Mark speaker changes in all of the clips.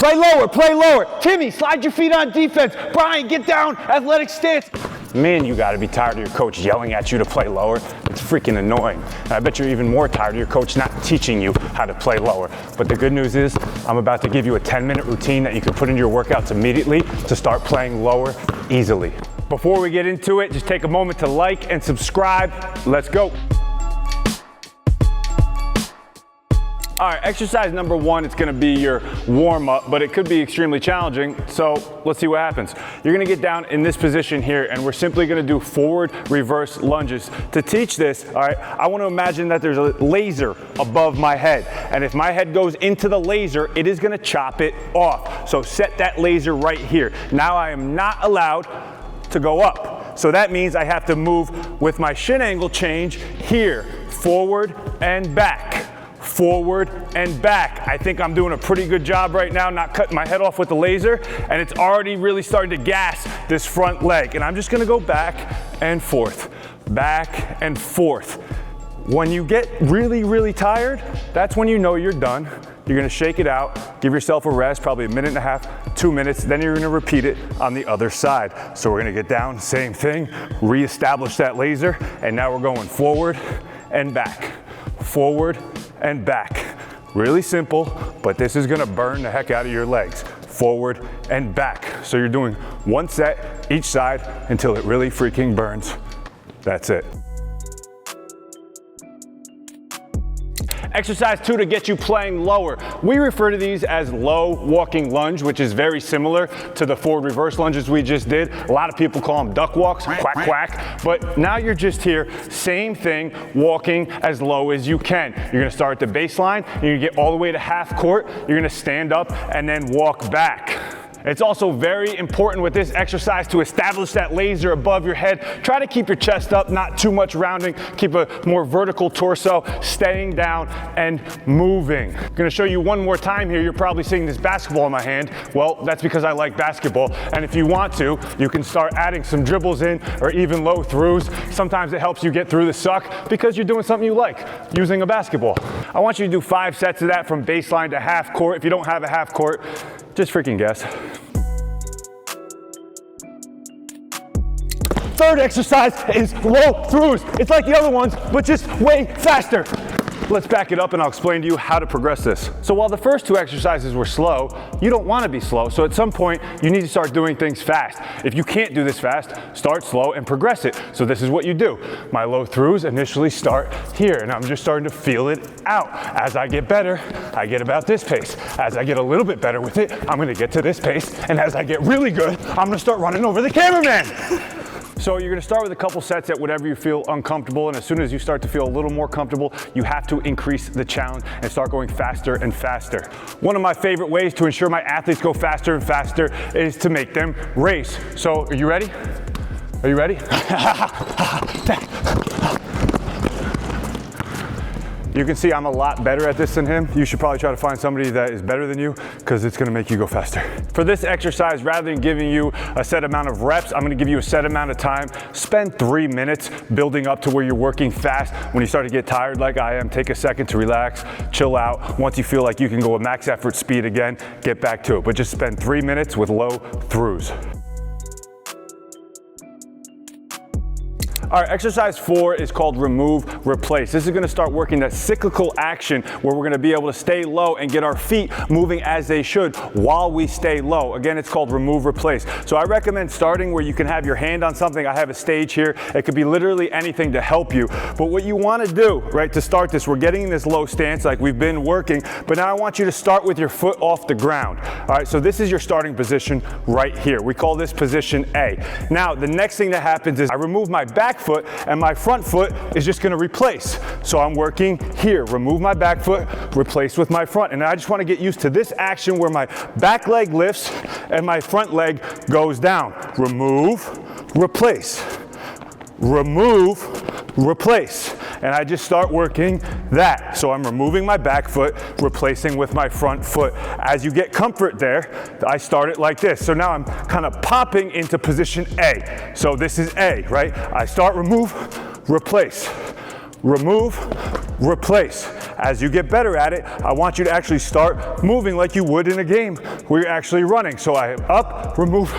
Speaker 1: Play lower, play lower. Timmy, slide your feet on defense. Brian, get down, athletic stance. Man, you gotta be tired of your coach yelling at you to play lower. It's freaking annoying. And I bet you're even more tired of your coach not teaching you how to play lower. But the good news is, I'm about to give you a 10-minute routine that you can put into your workouts immediately to start playing lower easily. Before we get into it, just take a moment to like and subscribe. Let's go. All right, exercise number one, it's gonna be your warm-up, but it could be extremely challenging, so let's see what happens. You're gonna get down in this position here, and we're simply gonna do forward reverse lunges. To teach this, all right, I wanna imagine that there's a laser above my head, and if my head goes into the laser, it is gonna chop it off. So set that laser right here. Now I am not allowed to go up. So that means I have to move with my shin angle change here, forward and back. Forward and back. I think I'm doing a pretty good job right now, not cutting my head off with the laser, and it's already really starting to gas this front leg. And I'm just gonna go back and forth, back and forth. When you get really, really tired, that's when you know you're done. You're gonna shake it out, give yourself a rest, probably a minute and a half, 2 minutes, then you're gonna repeat it on the other side. So we're gonna get down, same thing, reestablish that laser, and now we're going forward and back, forward and back. Really simple, but this is gonna burn the heck out of your legs. Forward and back. So you're doing one set each side until it really freaking burns. That's it. Exercise 2 to get you playing lower. We refer to these as low walking lunge, which is very similar to the forward reverse lunges we just did. A lot of people call them duck walks, quack, quack. But now you're just here, same thing, walking as low as you can. You're gonna start at the baseline, you're gonna get all the way to half court, you're gonna stand up and then walk back. It's also very important with this exercise to establish that laser above your head. Try to keep your chest up, not too much rounding. Keep a more vertical torso, staying down and moving. I'm gonna show you one more time here. You're probably seeing this basketball in my hand. Well, that's because I like basketball. And if you want to, you can start adding some dribbles in or even low throughs. Sometimes it helps you get through the suck because you're doing something you like, using a basketball. I want you to do 5 sets of that from baseline to half court. If you don't have a half court, just freaking guess. Third exercise is low throughs. It's like the other ones, but just way faster. Let's back it up and I'll explain to you how to progress this. So while the first 2 exercises were slow, you don't want to be slow. So at some point, you need to start doing things fast. If you can't do this fast, start slow and progress it. So this is what you do. My low throughs initially start here, and I'm just starting to feel it out. As I get better, I get about this pace. As I get a little bit better with it, I'm going to get to this pace. And as I get really good, I'm going to start running over the cameraman. So you're gonna start with a couple sets at whatever you feel uncomfortable, and as soon as you start to feel a little more comfortable, you have to increase the challenge and start going faster and faster. One of my favorite ways to ensure my athletes go faster and faster is to make them race. So are you ready? Are you ready? You can see I'm a lot better at this than him. You should probably try to find somebody that is better than you because it's gonna make you go faster. For this exercise, rather than giving you a set amount of reps, I'm gonna give you a set amount of time. Spend 3 minutes building up to where you're working fast. When you start to get tired like I am, take a second to relax, chill out. Once you feel like you can go at max effort speed again, get back to it. But just spend 3 minutes with low throughs. All right, exercise 4 is called remove, replace. This is gonna start working that cyclical action where we're gonna be able to stay low and get our feet moving as they should while we stay low. Again, it's called remove, replace. So I recommend starting where you can have your hand on something. I have a stage here. It could be literally anything to help you. But what you wanna do, right, to start this, we're getting in this low stance like we've been working, but now I want you to start with your foot off the ground. All right, so this is your starting position right here. We call this position A. Now, the next thing that happens is I remove my back foot and my front foot is just gonna replace. So I'm working here, remove my back foot, replace with my front. And I just wanna get used to this action where my back leg lifts and my front leg goes down. Remove, replace. Remove, replace. And I just start working that. So I'm removing my back foot, replacing with my front foot. As you get comfort there, I start it like this. So now I'm kind of popping into position A. So this is A, right? I start remove, replace. Remove, replace. As you get better at it, I want you to actually start moving like you would in a game where you're actually running. So I up, remove,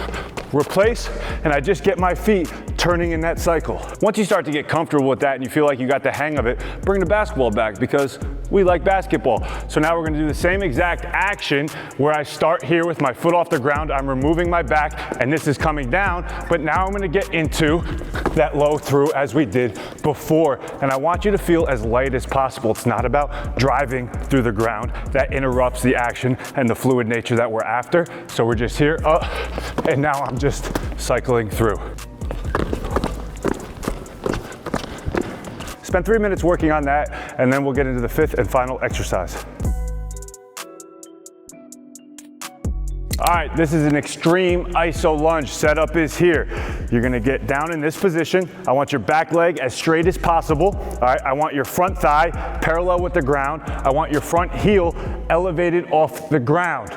Speaker 1: replace, and I just get my feet turning in that cycle. Once you start to get comfortable with that and you feel like you got the hang of it, bring the basketball back because we like basketball. So now we're gonna do the same exact action where I start here with my foot off the ground, I'm removing my back, and this is coming down, but now I'm gonna get into that low through as we did before. And I want you to feel as light as possible. It's not about driving through the ground. That interrupts the action and the fluid nature that we're after. So we're just here, and now I'm just cycling through. Spend 3 minutes working on that, and then we'll get into the 5th and final exercise. All right, this is an extreme iso lunge. Setup is here. You're gonna get down in this position. I want your back leg as straight as possible. All right, I want your front thigh parallel with the ground. I want your front heel elevated off the ground.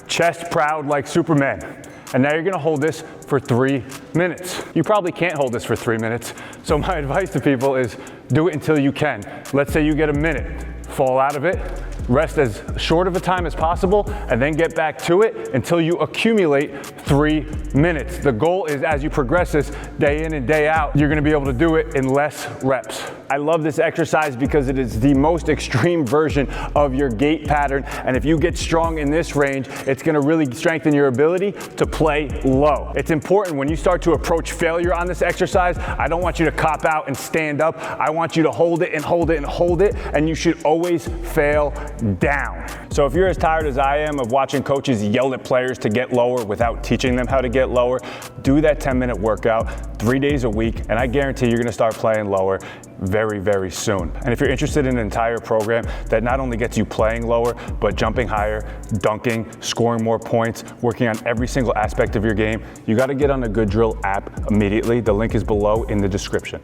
Speaker 1: Chest proud like Superman. And now you're gonna hold this for 3 minutes. You probably can't hold this for 3 minutes. So my advice to people is do it until you can. Let's say you get a minute, fall out of it, rest as short of a time as possible, and then get back to it until you accumulate 3 minutes. The goal is as you progress this day in and day out, you're gonna be able to do it in less reps. I love this exercise because it is the most extreme version of your gait pattern, and if you get strong in this range, it's gonna really strengthen your ability to play low. It's important when you start to approach failure on this exercise, I don't want you to cop out and stand up. I want you to hold it and hold it and hold it, and you should always fail down. So if you're as tired as I am of watching coaches yell at players to get lower without teaching them how to get lower, do that 10-minute workout 3 days a week, and I guarantee you're gonna start playing lower very, very soon. And if you're interested in an entire program that not only gets you playing lower, but jumping higher, dunking, scoring more points, working on every single aspect of your game, you gotta get on the Good Drill app immediately. The link is below in the description.